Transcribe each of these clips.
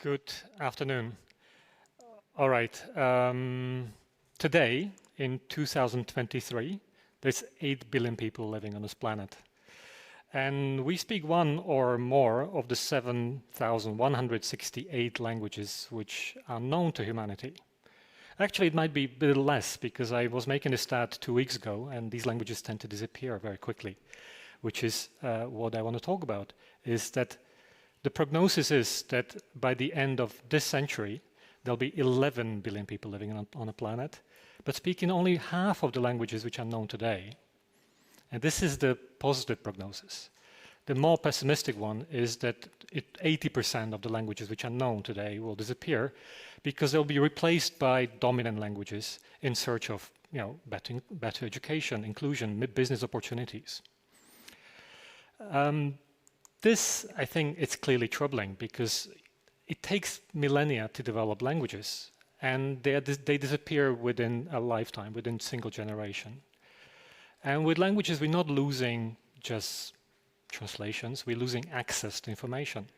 Good afternoon. All right. Today, in 2023, there's 8 billion people living on this planet. And we speak one or more of the 7,168 languages which are known to humanity. Actually, it might be a bit less because I was making a stat 2 weeks ago, and these languages tend to disappear very quickly, which is what I want to talk about, is that the prognosis is that by the end of this century, there'll be 11 billion people living on a planet, but speaking only half of the languages which are known today. And this is the positive prognosis. The more pessimistic one is that 80% of the languages which are known today will disappear because they'll be replaced by dominant languages in search of better education, inclusion, business opportunities. This, I think, it's clearly troubling because it takes millennia to develop languages, and they disappear within a lifetime, within a single generation. And with languages, we're not losing just translations, we're losing access to information.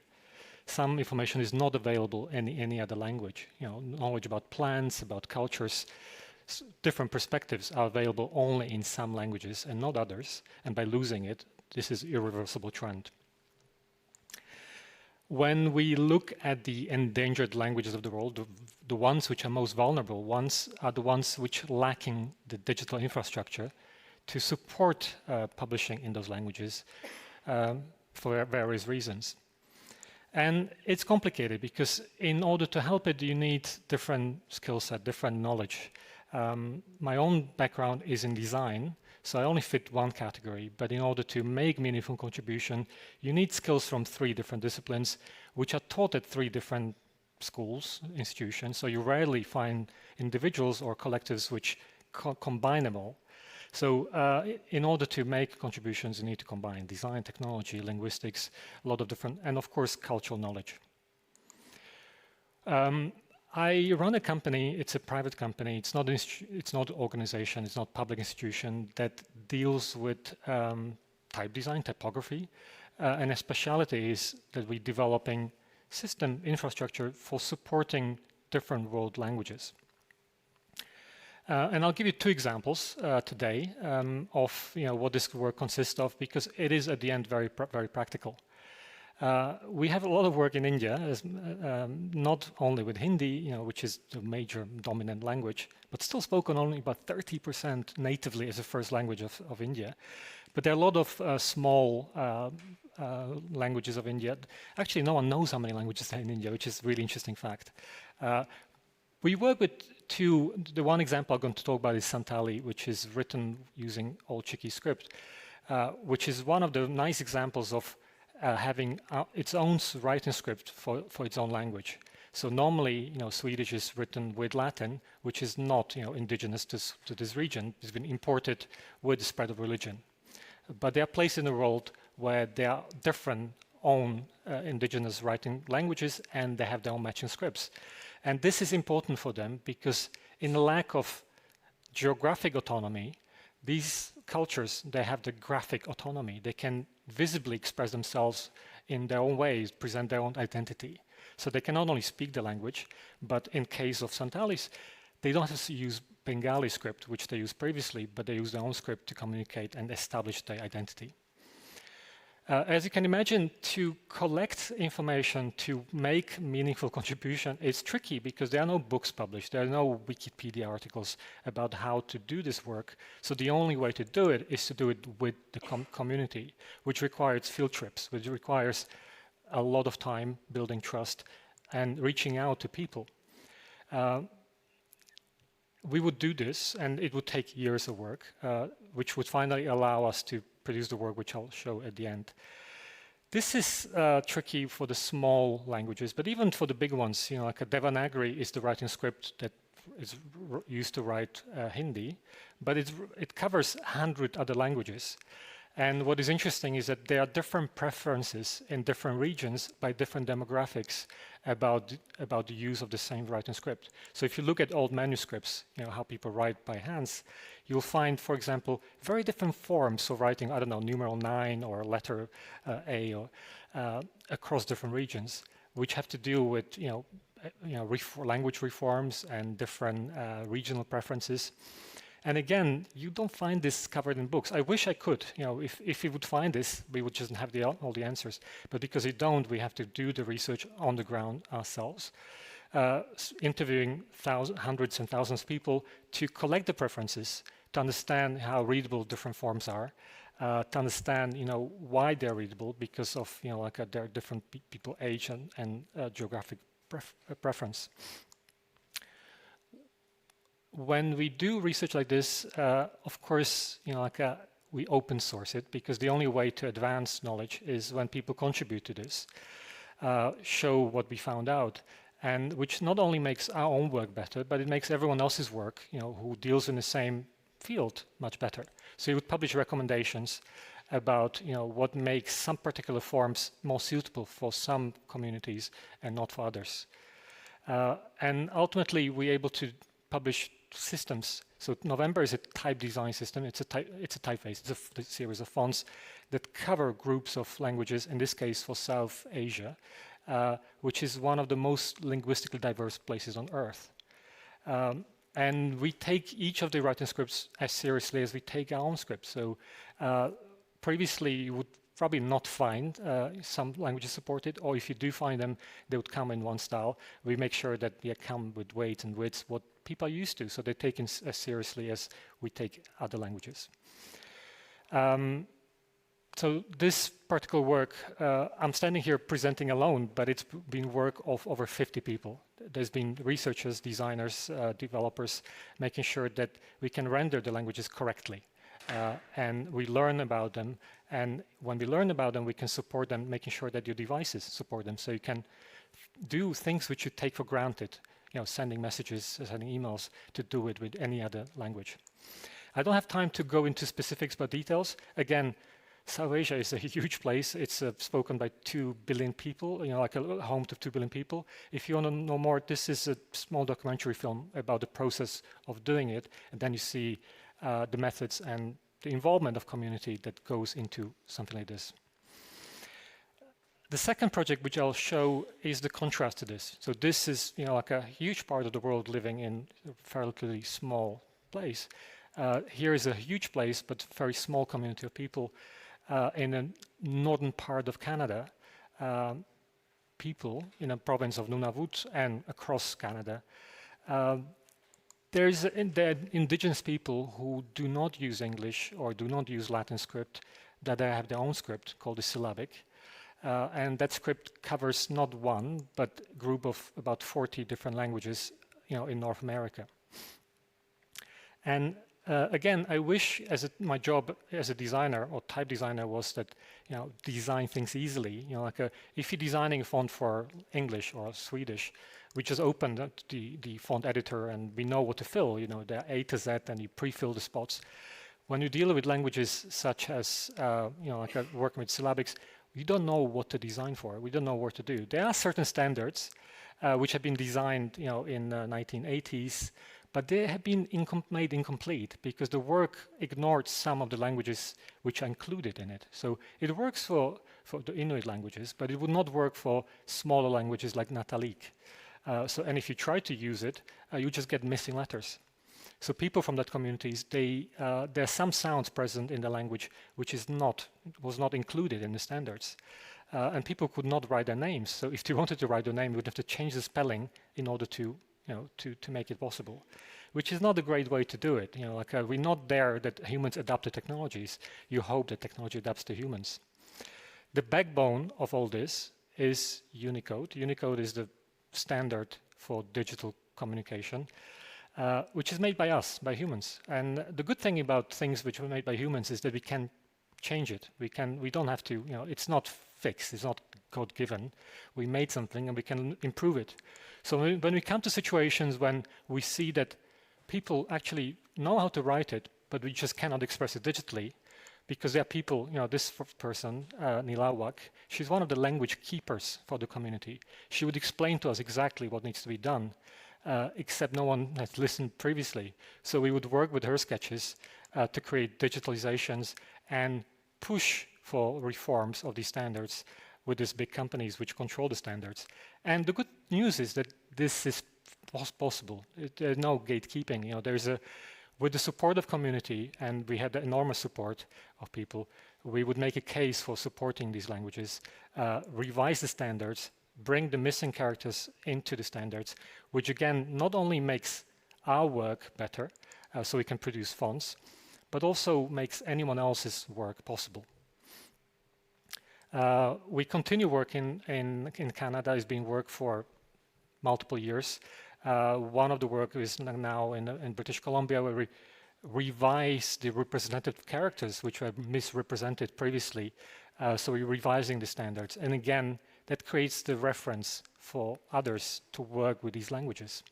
Some information is not available in any other language. Knowledge about plants, about cultures, different perspectives are available only in some languages and not others. And by losing it, this is an irreversible trend. When we look at the endangered languages of the world, the ones which are most vulnerable ones are the ones which are lacking the digital infrastructure to support publishing in those languages for various reasons. And it's complicated because in order to help it, you need different skill set, different knowledge. My own background is in design, so I only fit one category, but in order to make meaningful contribution, you need skills from 3 different disciplines, which are taught at 3 different schools, institutions, so you rarely find individuals or collectives which combine them all. So in order to make contributions, you need to combine design, technology, linguistics, a lot of different, and of course, cultural knowledge. I run a company, it's a private company, it's not an organization, it's not public institution that deals with type design, typography, and a specialty is that we're developing system infrastructure for supporting different world languages. And I'll give you 2 examples today of what this work consists of, because it is at the end very practical. We have a lot of work in India, not only with Hindi, which is the major dominant language, but still spoken only about 30% natively as a first language of India. But there are a lot of small languages of India. Actually, no one knows how many languages there are in India, which is a really interesting fact. We work with 2. The one example I'm going to talk about is Santali, which is written using Old Chiki script, which is one of the nice examples of having its own writing script for its own language. So normally, Swedish is written with Latin, which is not, indigenous to this region. It's been imported with the spread of religion. But there are places in the world where there are different own indigenous writing languages, and they have their own matching scripts. And this is important for them because in the lack of geographic autonomy, these cultures, they have the graphic autonomy. They can visibly express themselves in their own ways, present their own identity. So they can not only speak the language, but in case of Santalis, they don't have to use Bengali script, which they used previously, but they use their own script to communicate and establish their identity. As you can imagine, to collect information, to make meaningful contribution, it's tricky because there are no books published. There are no Wikipedia articles about how to do this work. So the only way to do it is to do it with the community, which requires field trips, which requires a lot of time building trust and reaching out to people. We would do this, and it would take years of work, which would finally allow us to produce the work which I'll show at the end. This is tricky for the small languages, but even for the big ones, like a Devanagari is the writing script that is used to write Hindi, but it covers 100 other languages. And what is interesting is that there are different preferences in different regions by different demographics about the use of the same writing script. So if you look at old manuscripts, how people write by hands, you'll find, for example, very different forms of writing, I don't know, numeral 9 or letter A or, across different regions. which have to do with language reforms and different regional preferences. And again, you don't find this covered in books. I wish I could. If we would find this, we would just have all the answers. But because we don't, we have to do the research on the ground ourselves, interviewing hundreds and thousands of people to collect the preferences, to understand how readable different forms are, to understand, why they're readable because of, their different people age and geographic preference. When we do research like this, of course, we open source it, because the only way to advance knowledge is when people contribute to this, show what we found out, and which not only makes our own work better, but it makes everyone else's work, who deals in the same field much better. So you would publish recommendations about, what makes some particular forms more suitable for some communities and not for others. And ultimately, we're able to publish systems. So November is a type design system. It's a typeface. It's a series of fonts that cover groups of languages, in this case for South Asia, which is one of the most linguistically diverse places on Earth. And we take each of the writing scripts as seriously as we take our own scripts. So previously, you would probably not find some languages supported, or if you do find them, they would come in one style. We make sure that they come with weight and widths, what people are used to, so they're taken as seriously as we take other languages. So this particular work, I'm standing here presenting alone, but it's been work of over 50 people. There's been researchers, designers, developers, making sure that we can render the languages correctly. And we learn about them, and when we learn about them, we can support them, making sure that your devices support them, so you can do things which you take for granted, sending messages, sending emails, to do it with any other language. I don't have time to go into specifics but details. Again, South Asia is a huge place. It's spoken by 2 billion people, like a home to 2 billion people. If you want to know more, this is a small documentary film about the process of doing it, and then you see the methods and the involvement of community that goes into something like this. The second project which I'll show is the contrast to this. So this is like a huge part of the world living in a fairly small place. Here is a huge place, but very small community of people in a northern part of Canada. People in a province of Nunavut and across Canada. There's the indigenous people who do not use English or do not use Latin script, that they have their own script called the Syllabic. And that script covers not one, but a group of about 40 different languages, in North America. And again, I wish, my job as a designer or type designer was that, design things easily. If you're designing a font for English or Swedish, we just open the font editor and we know what to fill. There are A to Z, and you pre-fill the spots. When you deal with languages such as, working with Syllabics, we don't know what to design for. We don't know what to do. There are certain standards which have been designed, in the 1980s, but they have been made incomplete because the work ignored some of the languages which are included in it. So it works for the Inuit languages, but it would not work for smaller languages like Natalik. And if you try to use it, you just get missing letters. So people from that communities, there are some sounds present in the language which was not included in the standards. And people could not write their names. So if they wanted to write their name, we would have to change the spelling in order to make it possible, which is not a great way to do it. We're not there that humans adapt to technologies. You hope that technology adapts to humans. The backbone of all this is Unicode. Unicode is the standard for digital communication, which is made by us, by humans. And the good thing about things which were made by humans is that we can change it. We don't have to, it's not fixed, it's not God-given. We made something and we can improve it. So when we come to situations when we see that people actually know how to write it, but we just cannot express it digitally, because there are people, this person, Nilawak, she's one of the language keepers for the community. She would explain to us exactly what needs to be done, except no one has listened previously. So we would work with her sketches to create digitalizations and push for reforms of these standards with these big companies which control the standards. And the good news is that this is possible. There's no gatekeeping. You know, there's a, with the support of community, and we had the enormous support of people, we would make a case for supporting these languages, revise the standards, bring the missing characters into the standards, which again not only makes our work better, so we can produce fonts, but also makes anyone else's work possible. We continue working in Canada. It's been work for multiple years. One of the work is now in British Columbia, where we revise the representative characters which were misrepresented previously. So we're revising the standards. And again, that creates the reference for others to work with these languages.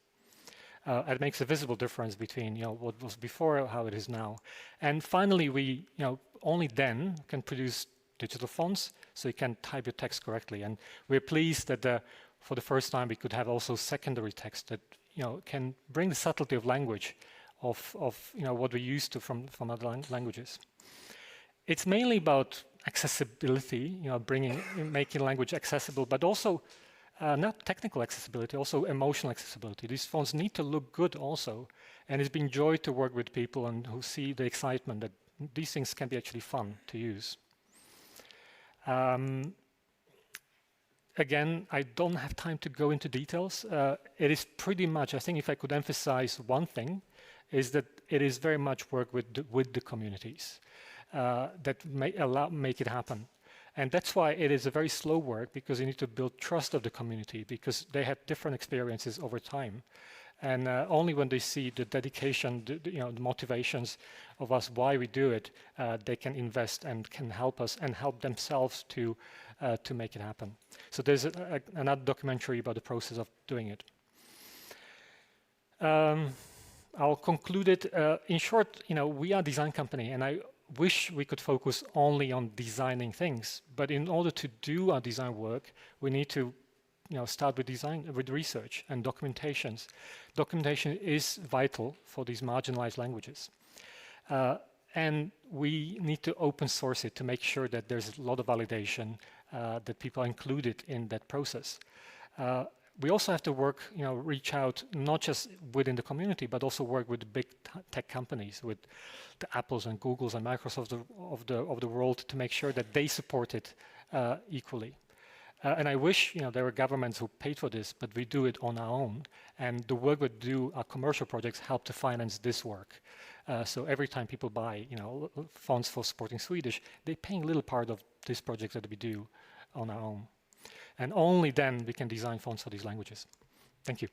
It makes a visible difference between, you know, what was before, how it is now. And finally, we, you know, only then can produce digital fonts, so you can type your text correctly. And we're pleased that for the first time we could have also secondary text that, you know, can bring the subtlety of language of you know, what we're used to from other languages. It's mainly about accessibility, you know, making language accessible, but also not technical accessibility, also emotional accessibility. These fonts need to look good also, and it's been joy to work with people and who see the excitement that these things can be actually fun to use. Again, I don't have time to go into details. It is pretty much, I think if I could emphasize one thing, is that it is very much work with the communities that make it happen. And that's why it is a very slow work, because you need to build trust of the community, because they have different experiences over time. And only when they see the dedication, you know, the motivations of us, why we do it, they can invest and can help us and help themselves to make it happen. So there's another documentary about the process of doing it. I'll conclude it. In short, you know, we are a design company, and I wish we could focus only on designing things. But in order to do our design work, we need to, you know, start with design, with research and documentations. Documentation is vital for these marginalized languages. And we need to open source it to make sure that there's a lot of validation, that people are included in that process. We also have to work, you know, reach out not just within the community, but also work with the big tech companies, with the Apples and Googles and Microsofts of the world, to make sure that they support it equally. And I wish, you know, there were governments who paid for this, but we do it on our own. And the work we do, our commercial projects, help to finance this work. So every time people buy, you know, fonts for supporting Swedish, they're paying a little part of this project that we do on our own. And only then we can design fonts for these languages. Thank you.